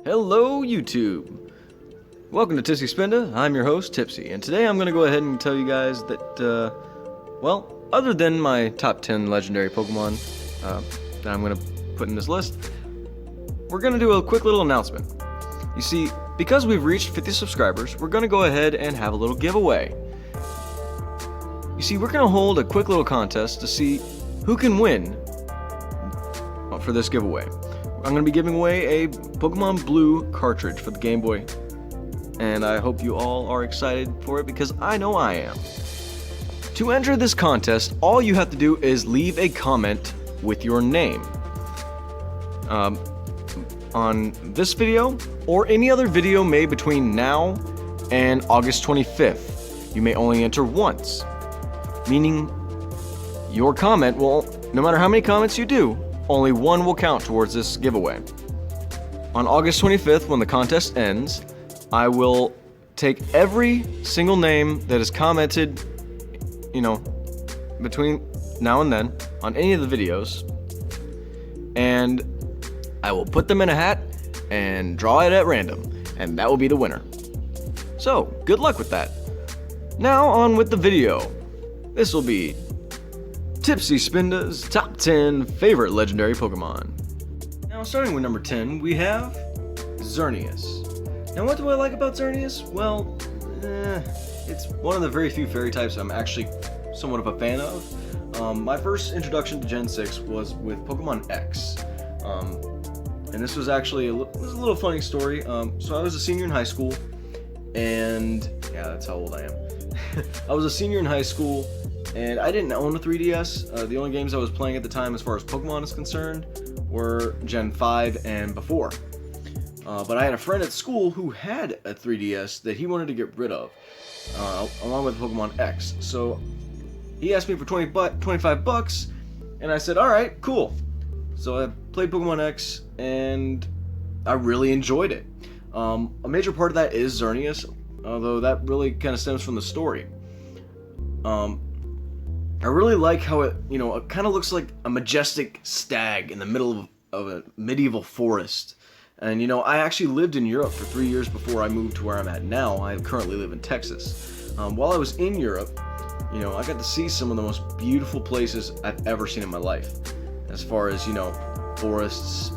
Hello YouTube! Welcome to Tipsy Spinda. I'm your host, Tipsy, and today I'm going to go ahead and tell you guys that, well, other than my top 10 legendary Pokemon that I'm going to put in this list, we're going to do a quick little announcement. You see, because we've reached 50 subscribers, we're going to go ahead and have a little giveaway. You see, we're going to hold a quick little contest to see who can win for this giveaway. I'm going to be giving away a Pokemon Blue cartridge for the Game Boy, and I hope you all are excited for it because I know I am. To enter this contest, all you have to do is leave a comment with your name on this video or any other video made between now and August 25th. You may only enter once, meaning your comment will, no matter how many comments you do, only one will count towards this giveaway. On August 25th, when the contest ends, I will take every single name that is commented, between now and then on any of the videos, and I will put them in a hat and draw it at random, and that will be the winner. So, good luck with that. Now on with the video. This will be Tipsy Spinda's top 10 favorite legendary Pokemon. Now starting with number 10, we have Xerneas. Now what do I like about Xerneas? Well, it's one of the very few fairy types I'm actually somewhat of a fan of. My first introduction to Gen 6 was with Pokemon X. And this was actually a little funny story. So I was a senior in high school, and yeah, that's how old I am. I was a senior in high school, and I didn't own a 3DS. The only games I was playing at the time as far as Pokemon is concerned were Gen 5 and before. But I had a friend at school who had a 3DS that he wanted to get rid of, along with Pokemon X. So he asked me for 25 bucks, and I said, alright, cool. So I played Pokemon X, and I really enjoyed it. A major part of that is Xerneas, although that really kind of stems from the story. I really like how it kind of looks like a majestic stag in the middle of a medieval forest. And I actually lived in Europe for 3 years before I moved to where I'm at now. I currently live in Texas. While I was in Europe, I got to see some of the most beautiful places I've ever seen in my life. As far as, forests,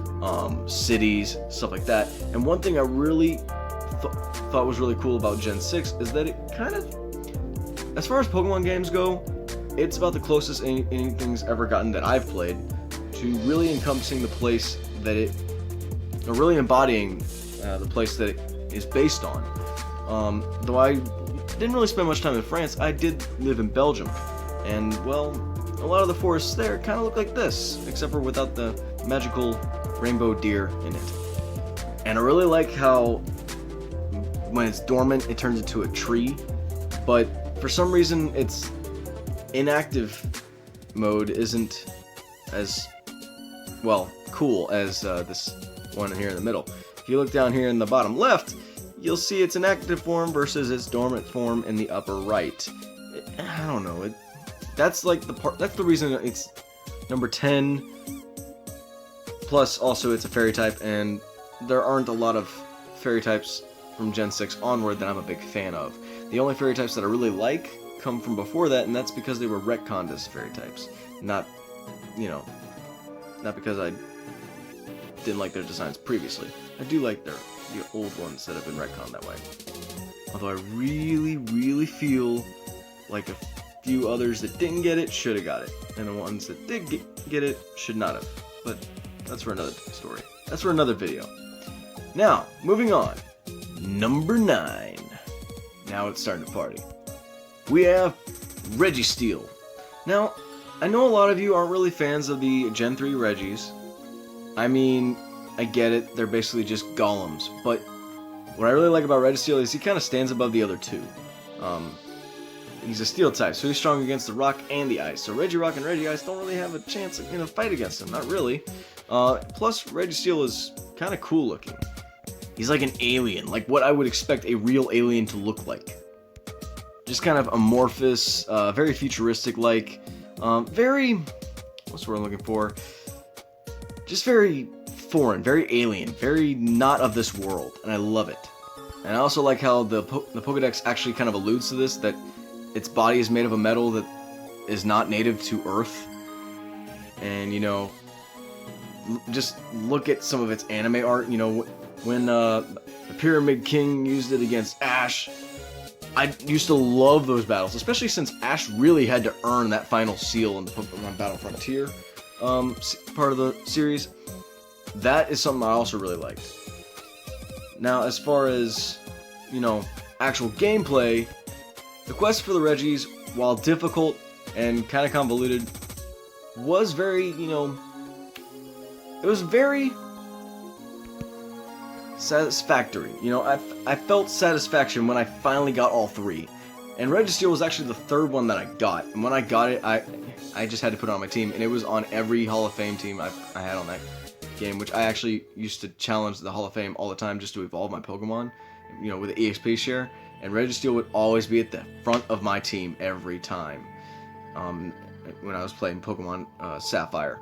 cities, stuff like that. And one thing I really thought was really cool about Gen 6 is that it kind of, as far as Pokemon games go, it's about the closest anything's ever gotten that I've played to really encompassing the place that or really embodying the place that it is based on. Though I didn't really spend much time in France, I did live in Belgium, and well, a lot of the forests there kind of look like this, except for without the magical rainbow deer in it. And I really like how when it's dormant, it turns into a tree, but for some reason, its inactive mode isn't as, well, cool as this one here in the middle. If you look down here in the bottom left, you'll see its inactive form versus its dormant form in the upper right. I don't know, that's like that's the reason it's number 10. Plus, also, it's a fairy type, and there aren't a lot of fairy types from Gen 6 onward that I'm a big fan of. The only fairy types that I really like come from before that, and that's because they were retconned as fairy types. Not because I didn't like their designs previously. I do like the old ones that have been retconned that way. Although I really, really feel like a few others that didn't get it should have got it, and the ones that did get it should not have. But that's for another story. That's for another video. Now, moving on. Number 9. Now it's starting to party. We have Registeel. Now, I know a lot of you aren't really fans of the Gen 3 Regis. I mean, I get it, they're basically just golems, but what I really like about Registeel is he kind of stands above the other two. He's a steel type, so he's strong against the rock and the ice. So Regirock and Regice don't really have a chance in a fight against him, not really. Plus, Registeel is kind of cool looking. He's like an alien, like what I would expect a real alien to look like. Just kind of amorphous, very futuristic-like, very, what's the word I'm looking for? Just very foreign, very alien, very not of this world, and I love it. And I also like how the Pokedex actually kind of alludes to this, that its body is made of a metal that is not native to Earth. And, you know, just look at some of its anime art. You know, when the Pyramid King used it against Ash, I used to love those battles, especially since Ash really had to earn that final seal in the Pokemon Battle Frontier part of the series. That is something I also really liked. Now, as far as, you know, actual gameplay, the quest for the Regis, while difficult and kind of convoluted, was very, you know, it was very satisfactory. You know, I felt satisfaction when I finally got all three. And Registeel was actually the third one that I got. And when I got it, I just had to put it on my team. And it was on every Hall of Fame team I had on that game, which I actually used to challenge the Hall of Fame all the time just to evolve my Pokemon, you know, with the EXP share. And Registeel would always be at the front of my team every time when I was playing Pokemon Sapphire.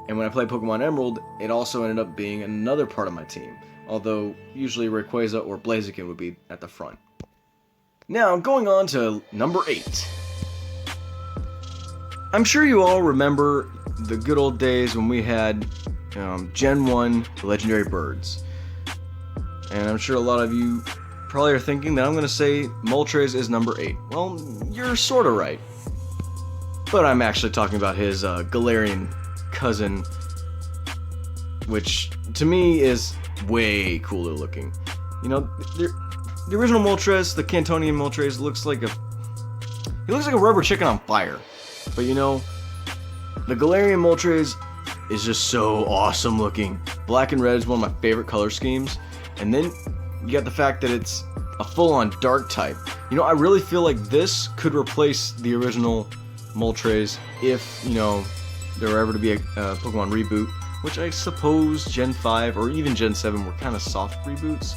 And when I played Pokemon Emerald, it also ended up being another part of my team, although usually Rayquaza or Blaziken would be at the front. Now, going on to number 8. I'm sure you all remember the good old days when we had Gen 1 Legendary Birds. And I'm sure a lot of you probably are thinking that I'm going to say Moltres is number 8. Well, you're sort of right. But I'm actually talking about his Galarian cousin, which to me is way cooler looking. You know, the original Moltres, the Cantonian Moltres, looks like a rubber chicken on fire. But you know, the Galarian Moltres is just so awesome looking. Black and red is one of my favorite color schemes. And then you got the fact that it's a full-on dark type. You know, I really feel like this could replace the original Moltres if, you know, there were ever to be a Pokemon reboot, which I suppose Gen 5 or even Gen 7 were kind of soft reboots,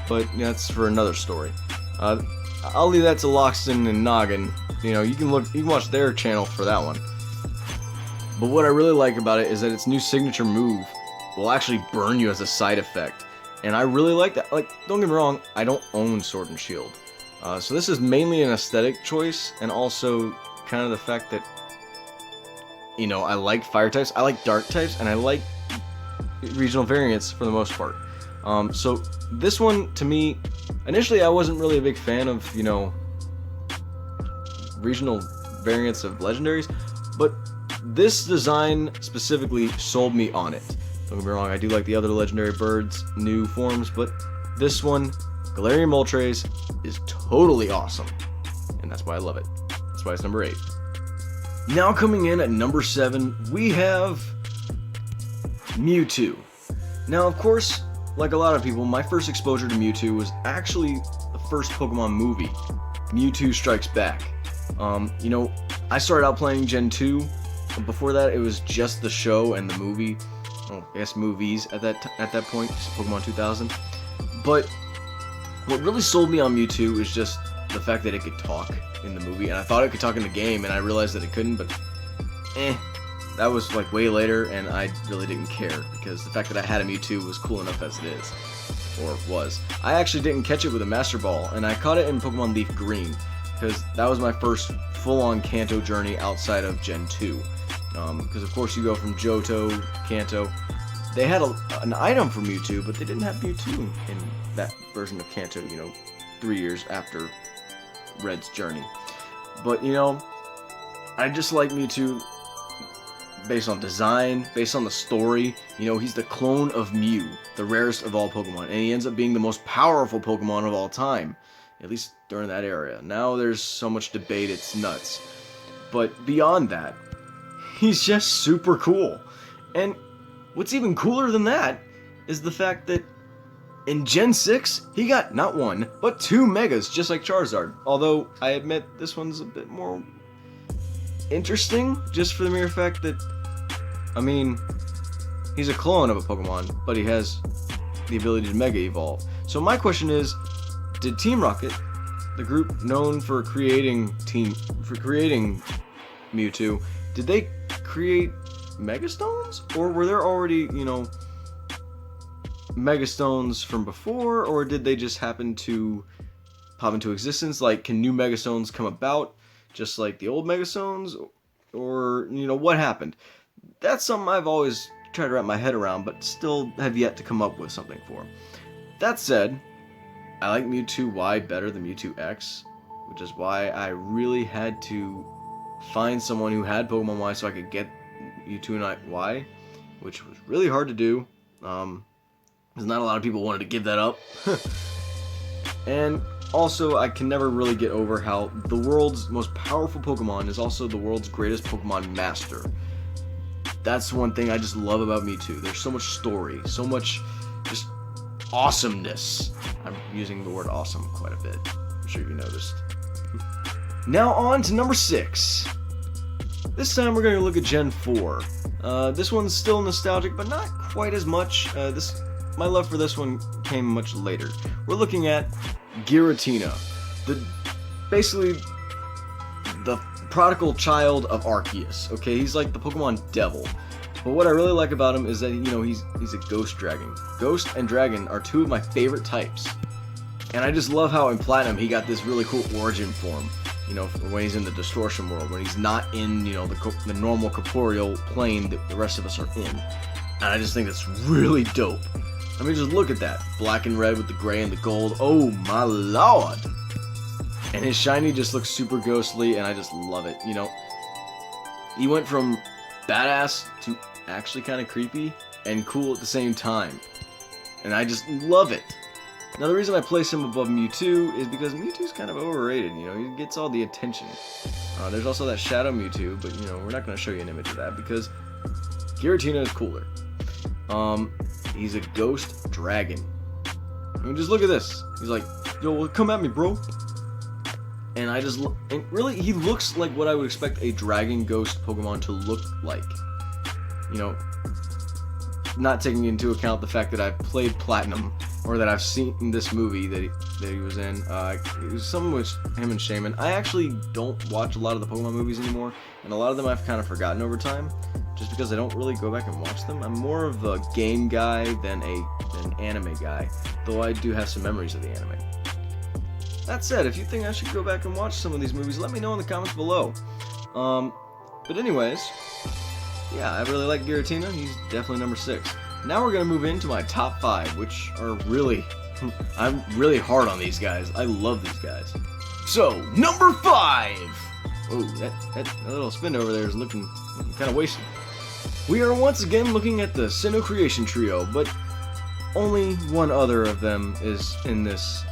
but that's for another story. I'll leave that to Loxton and Noggin. You know, you can watch their channel for that one. But what I really like about it is that its new signature move will actually burn you as a side effect, and I really like that. Like, don't get me wrong, I don't own Sword and Shield, so this is mainly an aesthetic choice, and also kind of the fact that, you know, I like fire types, I like dark types, and I like regional variants for the most part. So this one, to me, initially I wasn't really a big fan of, you know, regional variants of legendaries, but this design specifically sold me on it. Don't get me wrong, I do like the other legendary birds' new forms, but this one, Galarian Moltres, is totally awesome, and that's why I love it. That's why it's number 8. Now coming in at number 7, we have Mewtwo. Now, of course, like a lot of people, my first exposure to Mewtwo was actually the first Pokemon movie, Mewtwo Strikes Back. You know, I started out playing Gen 2. Before that, it was just the show and the movie. I guess movies at that point, Pokemon 2000. But what really sold me on Mewtwo is just the fact that it could talk in the movie, and I thought it could talk in the game, and I realized that it couldn't, but that was like way later, and I really didn't care, because the fact that I had a Mewtwo was cool enough as it is, or was. I actually didn't catch it with a Master Ball, and I caught it in Pokemon Leaf Green, because that was my first full-on Kanto journey outside of Gen 2. Because of course you go from Johto, Kanto. They had an item for Mewtwo, but they didn't have Mewtwo in that version of Kanto, you know, 3 years after Red's journey. But, you know, I just like Mewtwo based on design, based on the story. You know, he's the clone of Mew, the rarest of all Pokemon, and he ends up being the most powerful Pokemon of all time, at least during that era. Now there's so much debate, it's nuts. But beyond that, he's just super cool. And what's even cooler than that is the fact that in Gen 6, he got not 1, but 2 Megas, just like Charizard. Although, I admit, this one's a bit more interesting, just for the mere fact that, I mean, he's a clone of a Pokemon, but he has the ability to Mega Evolve. So my question is, did Team Rocket, the group known for creating Mewtwo, did they create Mega Stones? Or were there already, you know, Mega Stones from before, or did they just happen to pop into existence? Like, can new Mega Stones come about just like the old Mega Stones? Or, you know, what happened? That's something I've always tried to wrap my head around, but still have yet to come up with something for. That said, I like Mewtwo Y better than Mewtwo X, which is why I really had to find someone who had Pokemon Y so I could get Mewtwo and Y, which was really hard to do. Because not a lot of people wanted to give that up. And also, I can never really get over how the world's most powerful Pokemon is also the world's greatest Pokemon master. That's one thing I just love about Mewtwo. There's so much story, so much just awesomeness. I'm using the word awesome quite a bit. I'm sure you noticed. Now on to number 6. This time we're going to look at Gen 4. This one's still nostalgic, but not quite as much. My love for this one came much later. We're looking at Giratina, basically the prodigal child of Arceus. Okay, he's like the Pokemon devil. But what I really like about him is that, you know, he's a ghost dragon. Ghost and dragon are two of my favorite types. And I just love how in Platinum he got this really cool origin form. You know, when he's in the distortion world, when he's not in, you know, the normal corporeal plane that the rest of us are in. And I just think that's really dope. I mean, just look at that. Black and red with the gray and the gold. Oh my lord! And his shiny just looks super ghostly, and I just love it. You know, he went from badass to actually kind of creepy and cool at the same time. And I just love it. Now, the reason I place him above Mewtwo is because Mewtwo's kind of overrated. You know, he gets all the attention. There's also that Shadow Mewtwo, but, you know, we're not going to show you an image of that because Giratina is cooler. He's a ghost dragon. I mean, just look at this. He's like, yo, well, come at me, bro. And I just and really, he looks like what I would expect a dragon ghost Pokemon to look like. You know, not taking into account the fact that I've played Platinum, or that I've seen this movie that he was in. It was something with him and Shaman. I actually don't watch a lot of the Pokemon movies anymore, and a lot of them I've kind of forgotten over time, just because I don't really go back and watch them. I'm more of a game guy than an anime guy, though I do have some memories of the anime. That said, if you think I should go back and watch some of these movies, let me know in the comments below. But anyways, yeah, I really like Giratina. He's definitely number 6. Now we're going to move into my top 5, which are really... I'm really hard on these guys. I love these guys. So, number 5! Oh, that little Spinda over there is looking kind of wasted. We are once again looking at the Sinnoh Creation Trio, but only one other of them is in this...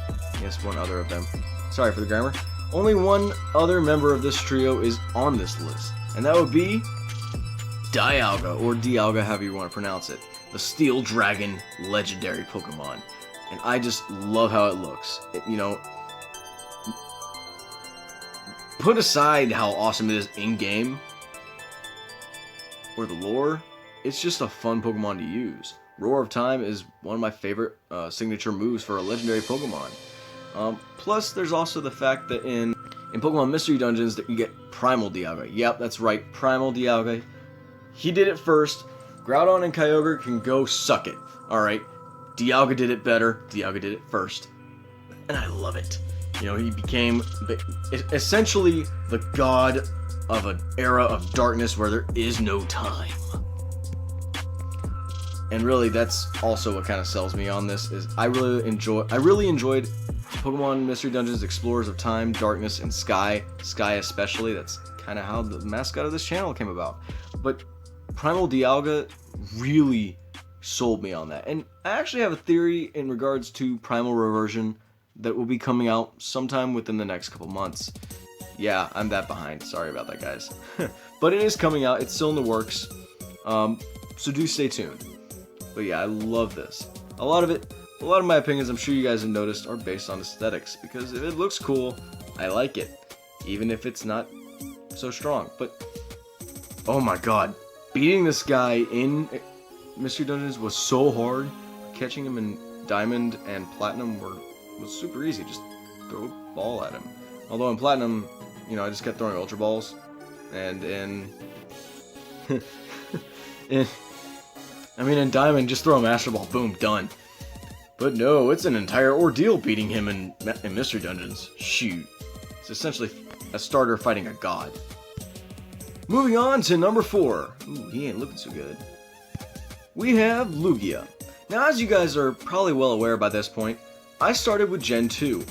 Yes, one other of them. Sorry for the grammar. Only one other member of this trio is on this list, and that would be Dialga, or Dialga, however you want to pronounce it. The Steel Dragon legendary Pokemon. And I just love how it looks. You know, put aside how awesome it is in-game, or the lore, it's just a fun Pokemon to use. Roar of Time is one of my favorite signature moves for a legendary Pokemon. Plus, there's also the fact that in Pokemon Mystery Dungeons that you get Primal Dialga. Yep, that's right, Primal Dialga. He did it first. Groudon and Kyogre can go suck it. Alright, Dialga did it better. Dialga did it first. And I love it. You know, he became essentially the god of an era of darkness where there is no time. And really, that's also what kind of sells me on this, is I really enjoyed Pokemon Mystery Dungeons, Explorers of Time, Darkness, and Sky. Sky especially, that's kind of how the mascot of this channel came about. But Primal Dialga really sold me on that. And I actually have a theory in regards to Primal Reversion that will be coming out sometime within the next couple months. Yeah, I'm that behind. Sorry about that, guys. But it is coming out. It's still in the works. So do stay tuned. But yeah, I love this. A lot of my opinions, I'm sure you guys have noticed, are based on aesthetics. Because if it looks cool, I like it. Even if it's not so strong. But, oh my god. Beating this guy in Mystery Dungeons was so hard. Catching him in Diamond and Platinum was super easy. Just throw a ball at him. Although in Platinum, you know, I just kept throwing Ultra Balls. And in Diamond, just throw a Master Ball. Boom, done. But no, it's an entire ordeal beating him in Mystery Dungeons. Shoot. It's essentially a starter fighting a god. Moving on to number 4. Ooh, he ain't looking so good. We have Lugia. Now, as you guys are probably well aware by this point, I started with Gen 2.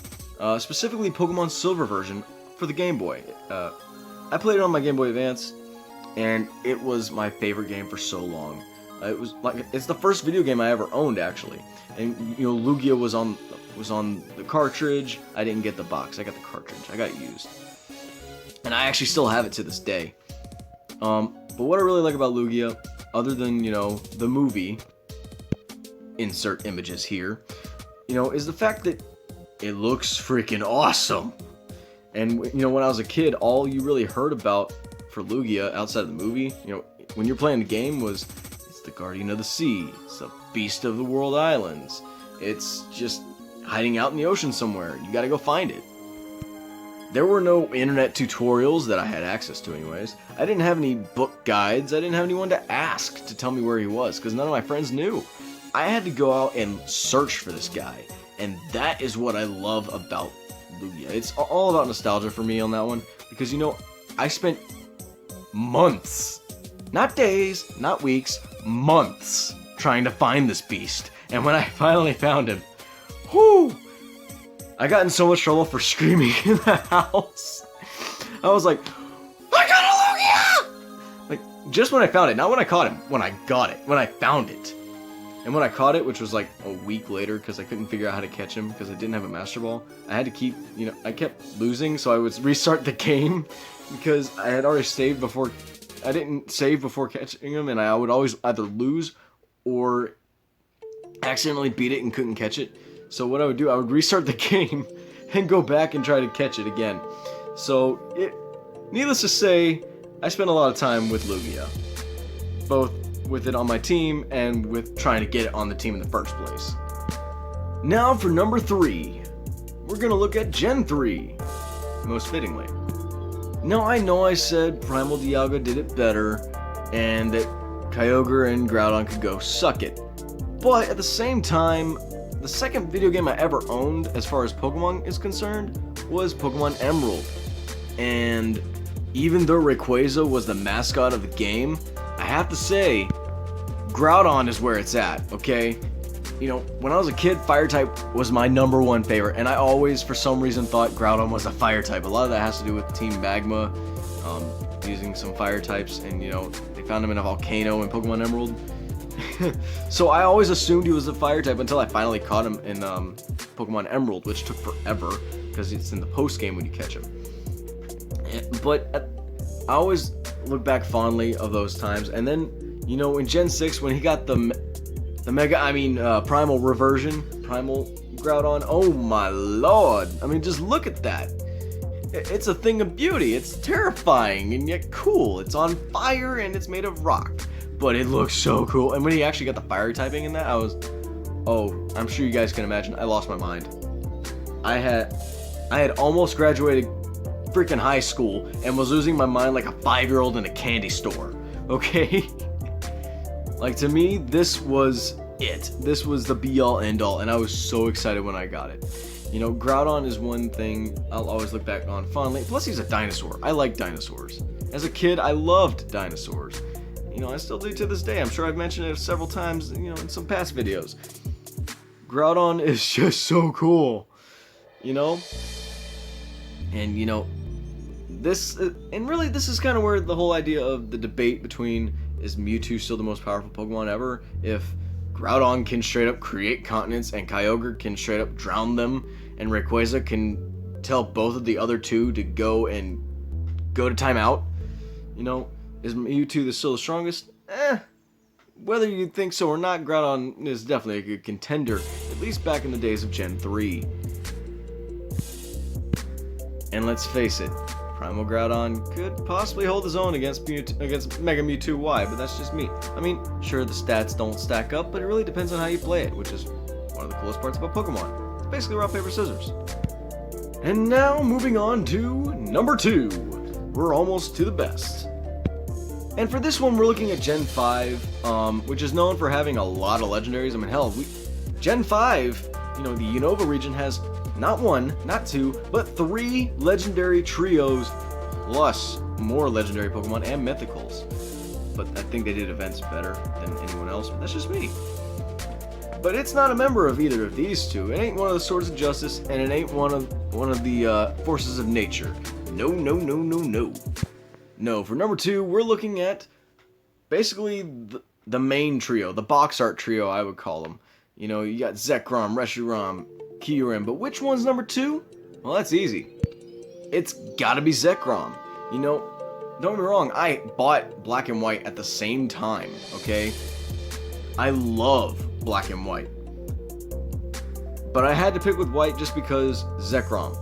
Specifically Pokemon Silver version for the Game Boy. I played it on my Game Boy Advance, and it was my favorite game for so long. It's the first video game I ever owned, actually. And you know, Lugia was on the cartridge. I didn't get the box. I got the cartridge. I got it used, and I actually still have it to this day. But what I really like about Lugia, other than, you know, the movie, insert images here, you know, is the fact that it looks freaking awesome. And you know, when I was a kid, all you really heard about for Lugia outside of the movie, you know, when you're playing the game, was it's the Guardian of the Sea, it's the Beast of the World Islands, it's just hiding out in the ocean somewhere. You gotta go find it. There were no internet tutorials that I had access to anyways. I didn't have any book guides. I didn't have anyone to ask to tell me where he was, because none of my friends knew. I had to go out and search for this guy, and that is what I love about Lugia. It's all about nostalgia for me on that one, because, you know, I spent months, not days, not weeks, months trying to find this beast. And when I finally found him, whoo! I got in so much trouble for screaming in the house. I was like, I got a Lugia! Like, just when I found it, not when I caught him, when I got it, when I found it. And when I caught it, which was like a week later, because I couldn't figure out how to catch him, because I didn't have a Master Ball, I had to keep, you know, I kept losing, so I would restart the game, because I had already saved before, I didn't save before catching him, and I would always either lose, or accidentally beat it and couldn't catch it. So what I would do, I would restart the game, and go back and try to catch it again. So, needless to say, I spent a lot of time with Lugia. Both with it on my team, and with trying to get it on the team in the first place. Now for number 3, we're gonna look at Gen 3, most fittingly. Now I know I said Primal Dialga did it better, and that Kyogre and Groudon could go suck it. But at the same time, the second video game I ever owned, as far as Pokemon is concerned, was Pokemon Emerald. And even though Rayquaza was the mascot of the game, I have to say, Groudon is where it's at, okay? You know, when I was a kid, Fire-type was my #1 favorite, and I always, for some reason, thought Groudon was a Fire-type. A lot of that has to do with Team Magma, using some Fire-types, and, you know, they found him in a volcano in Pokemon Emerald. So I always assumed he was a Fire-type until I finally caught him in Pokemon Emerald, which took forever, because it's in the post-game when you catch him. But I always look back fondly of those times, and then, you know, in Gen 6, when he got the Primal reversion, Primal Groudon, oh my lord, I mean, just look at that. It's a thing of beauty. It's terrifying, and yet cool. It's on fire, and it's made of rock, but it looks so cool. And when he actually got the fire typing in that, I was, oh, I'm sure you guys can imagine, I lost my mind. I had almost graduated freaking high school and was losing my mind like a 5-year-old in a candy store, okay? Like, to me, this was it. This was the be-all, end-all, and I was so excited when I got it. You know, Groudon is one thing I'll always look back on fondly. Plus, he's a dinosaur. I like dinosaurs. As a kid, I loved dinosaurs. You know, I still do to this day. I'm sure I've mentioned it several times, you know, in some past videos. Groudon is just so cool, you know? And, you know, this is kind of where the whole idea of the debate between, is Mewtwo still the most powerful Pokemon ever? If Groudon can straight up create continents, and Kyogre can straight up drown them, and Rayquaza can tell both of the other two to go to timeout, you know, is Mewtwo still the strongest? Whether you think so or not, Groudon is definitely a good contender, at least back in the days of Gen 3. And let's face it, Primal Groudon could possibly hold his own against Mega Mewtwo Y, but that's just me. I mean, sure, the stats don't stack up, but it really depends on how you play it, which is one of the coolest parts about Pokemon. It's basically rock, paper, scissors. And now, moving on to number 2. We're almost to the best. And for this one, we're looking at Gen 5, which is known for having a lot of legendaries. I mean, hell, Gen 5, you know, the Unova region has not 1, not 2, but 3 legendary trios, plus more legendary Pokemon and mythicals. But I think they did events better than anyone else, but that's just me. But it's not a member of either of these two. It ain't one of the Swords of Justice, and it ain't one of the Forces of Nature. No, no, no, no, no. No, for number 2, we're looking at basically the main trio, the box art trio, I would call them. You know, you got Zekrom, Reshiram, Kyurem, but which one's number 2? Well, that's easy. It's gotta be Zekrom. You know, don't get me wrong, I bought Black and White at the same time, okay? I love Black and White. But I had to pick with White just because Zekrom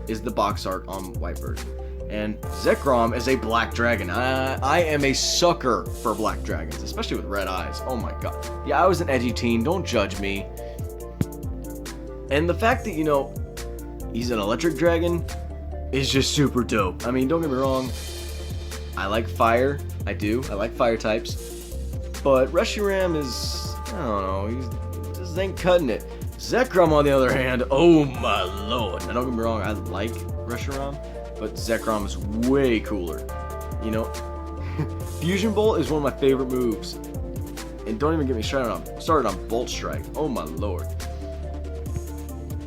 is the box art on White version. And Zekrom is a black dragon. I am a sucker for black dragons, especially with red eyes. Oh my god. Yeah, I was an edgy teen, don't judge me. And the fact that, you know, he's an electric dragon is just super dope. I mean, don't get me wrong, I like fire. I do. I like fire types. But Reshiram is, I don't know, he just ain't cutting it. Zekrom, on the other hand, oh my lord. Now, don't get me wrong, I like Reshiram, but Zekrom is way cooler. You know, Fusion Bolt is one of my favorite moves. And don't even get me started on Bolt Strike. Oh my lord.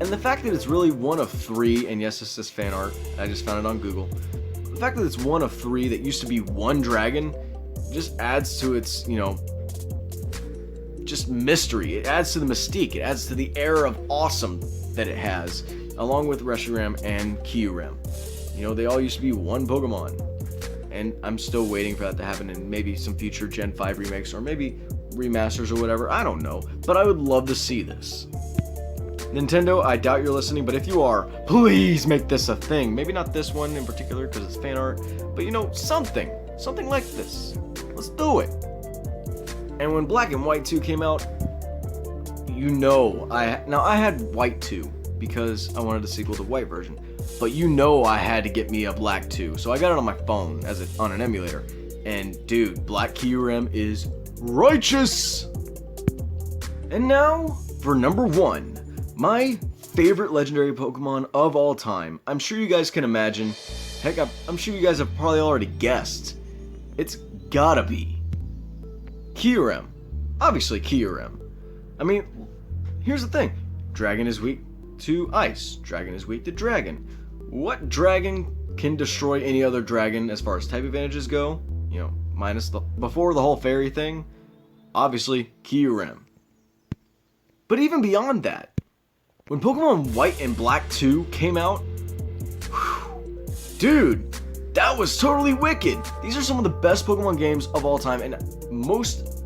And the fact that it's really one of 3, and yes, this is fan art, I just found it on Google. The fact that it's one of 3 that used to be one dragon just adds to its, you know, just mystery. It adds to the mystique. It adds to the air of awesome that it has, along with Reshiram and Kyurem. You know, they all used to be one Pokemon. And I'm still waiting for that to happen in maybe some future Gen 5 remakes, or maybe remasters or whatever. I don't know. But I would love to see this. Nintendo, I doubt you're listening, but if you are, please make this a thing. Maybe not this one in particular because it's fan art, but you know, something like this. Let's do it. And when Black and White 2 came out, you know, I had White 2 because I wanted a sequel to White version, but you know I had to get me a Black 2, so I got it on my phone on an emulator. And dude, Black Kyurem is righteous. And now for number 1. My favorite legendary Pokemon of all time. I'm sure you guys can imagine. Heck, I'm sure you guys have probably already guessed. It's gotta be Kyurem. Obviously Kyurem. I mean, here's the thing. Dragon is weak to ice. Dragon is weak to dragon. What dragon can destroy any other dragon as far as type advantages go? You know, minus before the whole fairy thing. Obviously Kyurem. But even beyond that, when Pokemon White and Black 2 came out, dude, that was totally wicked. These are some of the best Pokemon games of all time, and most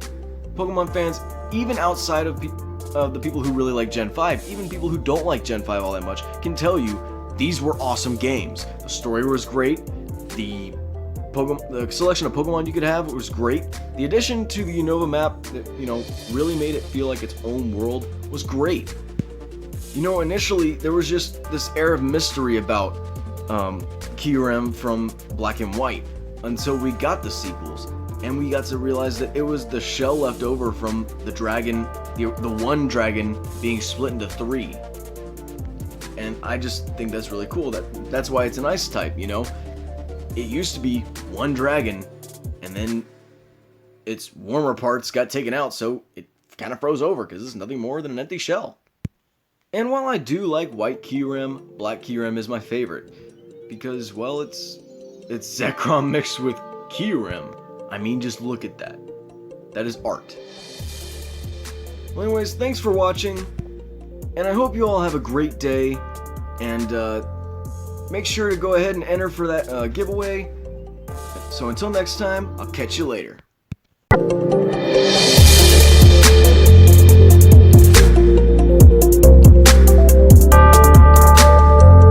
Pokemon fans, even outside of the people who really like Gen 5, even people who don't like Gen 5 all that much, can tell you these were awesome games. The story was great. The selection of Pokemon you could have was great. The addition to the Unova map that, you know, really made it feel like its own world was great. You know, initially, there was just this air of mystery about Kyurem from Black and White until we got the sequels, and we got to realize that it was the shell left over from the dragon, the one dragon being split into 3. And I just think that's really cool. That's why it's an ice type, you know? It used to be one dragon, and then its warmer parts got taken out, so it kind of froze over because it's nothing more than an empty shell. And while I do like White Kyurem, Black Kyurem is my favorite. Because, well, it's Zekrom mixed with Kyurem. I mean, just look at that. That is art. Well, anyways, thanks for watching. And I hope you all have a great day. And make sure to go ahead and enter for that giveaway. So until next time, I'll catch you later.